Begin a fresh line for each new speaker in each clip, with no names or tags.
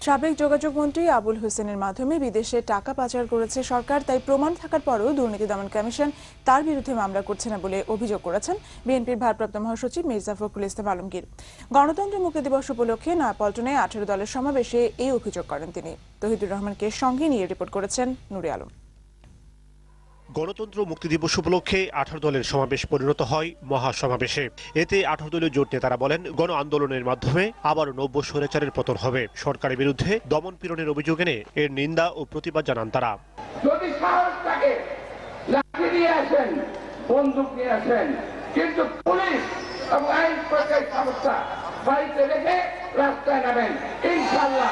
সাবেক যোগাযোগ মন্ত্রী আবুল হোসেনের মাধ্যমে বিদেশে টাকা পাচার করেছে সরকার, তাই প্রমাণ থাকার পরও দুর্নীতি দমন কমিশন তার বিরুদ্ধে মামলা করছে না বলে অভিযোগ করেছেন বিএনপির ভারপ্রাপ্ত মহাসচিব মির্জা ফখরুল ইসলাম আলমগীর। গণতন্ত্র মুক্তি দিবস উপলক্ষে নয়াপল্টনে 18 দলের সমাবেশে এই অভিযোগ করেন তিনি। তহিদুর রহমানকে সঙ্গে নিয়ে রিপোর্ট করেছেন নুরে আলম।
গণতন্ত্র মুক্তি দিবস উপলক্ষে 18 দলের সমাবেশ পরিণত হয় মহাসমাবেশে। এতে 18 দলীয় জোট নেতারা বলেন, গণ আন্দোলনের মাধ্যমে আবারও 90 স্বৈরাচারের পতন হবে। সরকারের বিরুদ্ধে দমন পীড়নের অভিযোগ এনে এর নিন্দা ও প্রতিবাদ জানান তারা।
যদি সাহস থাকে লাঠি নিয়ে আসেন, বন্দুক নিয়ে আসেন, কিন্তু পুলিশ এবং আইন প্রশাসন সংস্থা বাড়িতে রেখে রাস্তায় নামেন, ইনশাআল্লাহ।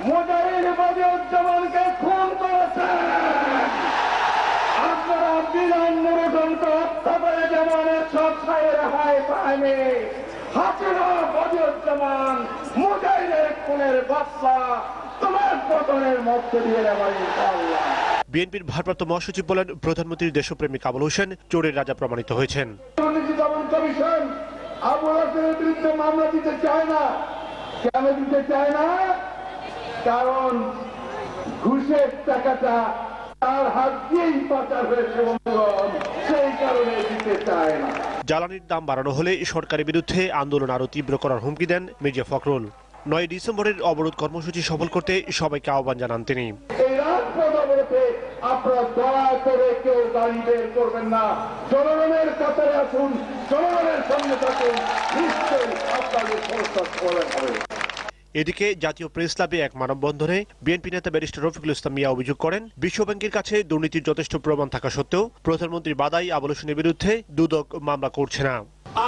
মুজাহিদ বদিউজ্জামানকে খুন করেছেন, আপনারা বিরান নুরুজনকে হত্যা করে যেমনের সব ছায়ের হায় পায়নি। হাসিনা বদিউজ্জামান মুজাহিদের খুনের বাচ্চা তোমার পতনের মধ্য দিয়ে নেবেন ইনশাআল্লাহ।
বিএনপির ভারপ্রাপ্ত মহাসচিব বলেন, প্রধানমন্ত্রীর দেশপ্রেমিক আবুল হোসেন চোরের রাজা প্রমাণিত হয়েছেন।
দুর্নীতি দমন কমিশন আবুল হোসেনের বিরুদ্ধে মামলা দিতে চায় না। কেন দিতে চায় না? কারণ ঘুষের টাকাটা তার হাত দিয়েই পাচার হয়েছে বন্ধুগণ, সেই কারণে দিতে চায় না।
জ্বালানির দাম বাড়ানো হলে সরকারের বিরুদ্ধে আন্দোলন আরো তীব্র করার হুমকি দেন মির্জা ফখরুল। 9 ডিসেম্বরের অবরোধ কর্মসূচি সফল করতে সবাইকে আহ্বান জানান তিনি।
এই রাজপথ অবরোধে আপনারা দয়া করে কেউ গাড়ি বের করবেন না, জনগণের কাতারে আসুন, জনগণের সামনে থাকুন, নিশ্চয়ই আপনাদের সমস্যা সমাধান হবে।
এদিকে জাতীয় প্রেস ক্লাবে এক মানববন্ধনে বিএনপি নেতা ব্যারিস্টার রফিকুল ইসলাম মিয়া অভিযোগ করেন, বিশ্বব্যাংকের কাছে দুর্নীতির যথেষ্ট প্রমাণ থাকা সত্ত্বেও প্রধানমন্ত্রী বাদাই আবুল হোসেনের বিরুদ্ধে দুদক মামলা করছে না।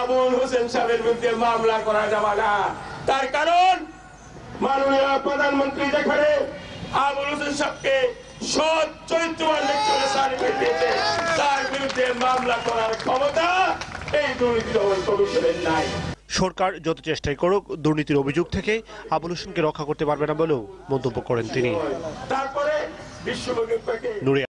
আবুল হোসেন সাহেবের বিরুদ্ধে মামলা করা যাবে না, তার কারণ মাননীয় প্রধানমন্ত্রী যেখানে আবুল হোসেন সাহেবকে সৎ চরিত্রবান ব্যক্তি সার্টিফিকেট দিয়েছে, তার বিরুদ্ধে মামলা করার ক্ষমতা এই দুর্নীতি দমন কমিশনের নাই।
সরকার যত চেষ্টাই করুক দুর্নীতির অভিযোগ থেকে আবুল হোসেনকে রক্ষা করতে পারবে না বলেও মন্তব্য করেন তিনি।
তারপরে বিশ্বব্যাংক